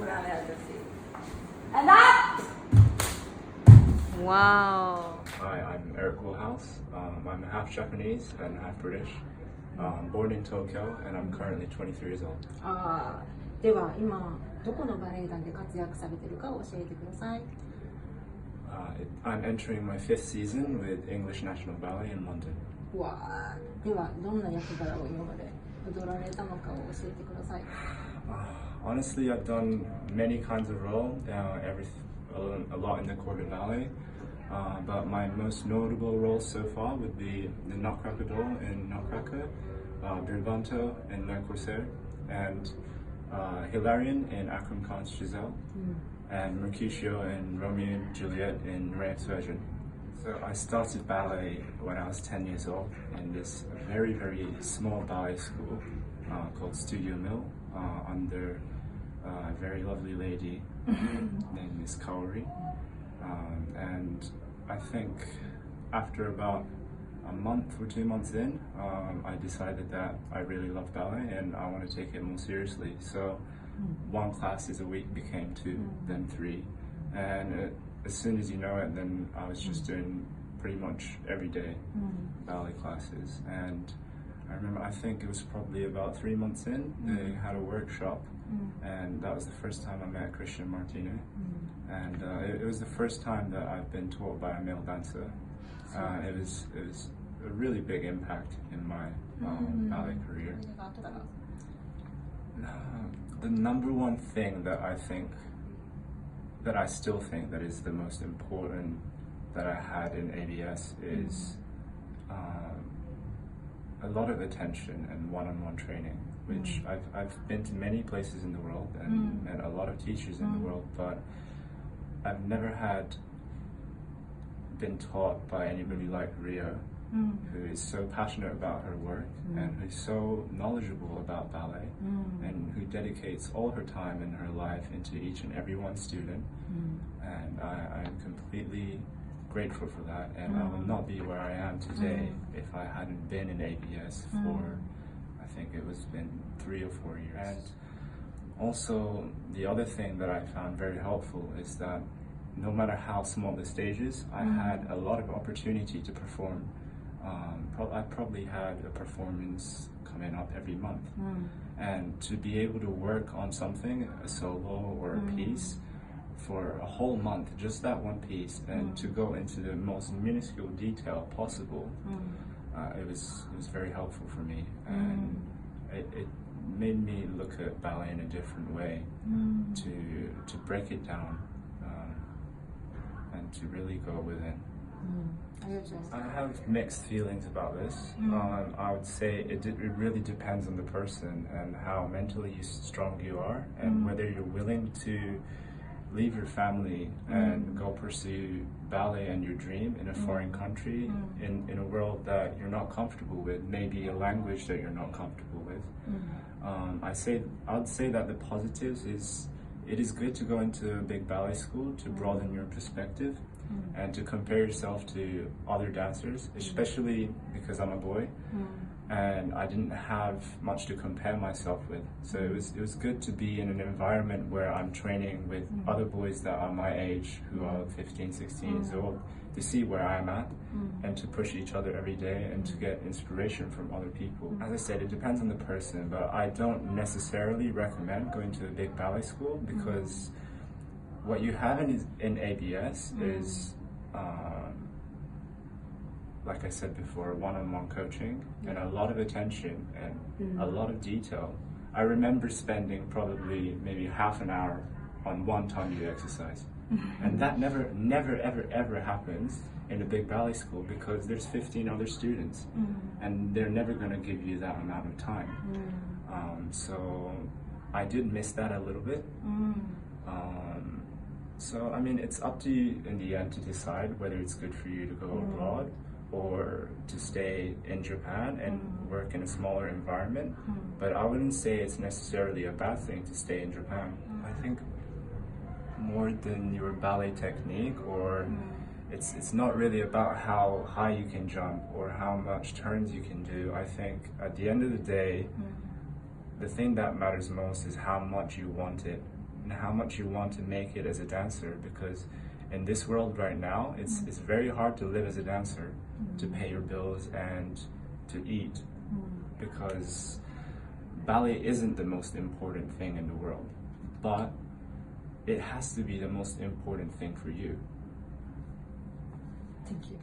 And up! Wow. Hi, I'm Erik Woolhouse. I'm half Japanese and half British. Born in Tokyo and I'm currently 23 years old. では今どこのバレエ団で活躍されているか教えてください。I'm entering my 5th season with English National Ballet in London. わー、ではどんな役柄を今まで踊られたのかを教えてください。Honestly, I've done many kinds of roles, a lot in the corporate ballet, but my most notable role so far would be the Nutcracker doll in Nutcracker, Birbanto in Le Corsaire, and Hilarion in Akram Khan's Giselle, and Mercutio in Romeo and Juliet in Ray's version. So I started ballet when I was 10 years old in this very, very small ballet school called Studio Mill under a very lovely lady named Miss Kaori. And I think after about a month or 2 months in, I decided that I really love ballet and I want to take it more seriously. So 1 class a week became 2, then 3. And as soon as you know it, then I was just doing pretty much every day ballet classes. And I remember, I think it was probably about 3 months in, they had a workshop, and that was the first time I met Christian Martinez. And it was the first time that I've been taught by a male dancer. It was a really big impact in my ballet career. The number one thing that I still think that is the most important that I had in ABS is a lot of attention and one-on-one training, which I've been to many places in the world and met a lot of teachers in the world, but I've never been taught by anybody like Rio, who is so passionate about her work and who's so knowledgeable about ballet and who dedicates all her time and her life into each and every one student. And I'm completely grateful for that, and I would not be where I am today if I hadn't been in ABS for, I think it was been 3 or 4 years. And also the other thing that I found very helpful is that no matter how small the stage is, I had a lot of opportunity to perform. I probably had a performance coming up every month, and to be able to work on something, a solo or a piece, for a whole month, just that one piece, and to go into the most minuscule detail possible, it was very helpful for me, and it made me look at ballet in a different way, to break it down, and to really go within. I have mixed feelings about this. I would say it really depends on the person and how mentally strong you are, and whether you're willing to leave your family and go pursue ballet and your dream in a foreign country, in a world that you're not comfortable with, maybe a language that you're not comfortable with. I'd say that the positives is it is good to go into a big ballet school to broaden your perspective and to compare yourself to other dancers, especially because I'm a boy and I didn't have much to compare myself with. So it was good to be in an environment where I'm training with other boys that are my age, who are 15, 16 years old, to see where I'm at and to push each other every day and to get inspiration from other people. As I said, it depends on the person, but I don't necessarily recommend going to a big ballet school because what you have in ABS is, like I said before, one-on-one coaching and a lot of attention and a lot of detail. I remember spending probably maybe half an hour on one Tanyu exercise. And that never ever happens in a big ballet school because there's 15 other students and they're never going to give you that amount of time. So I did miss that a little bit. So I mean, it's up to you in the end to decide whether it's good for you to go abroad or to stay in Japan and work in a smaller environment. But I wouldn't say it's necessarily a bad thing to stay in Japan. I think more than your ballet technique, or it's not really about how high you can jump or how much turns you can do. I think at the end of the day, the thing that matters most is how much you want it, and how much you want to make it as a dancer, because in this world right now, it's very hard to live as a dancer, to pay your bills and to eat, because ballet isn't the most important thing in the world, but it has to be the most important thing for you. Thank you.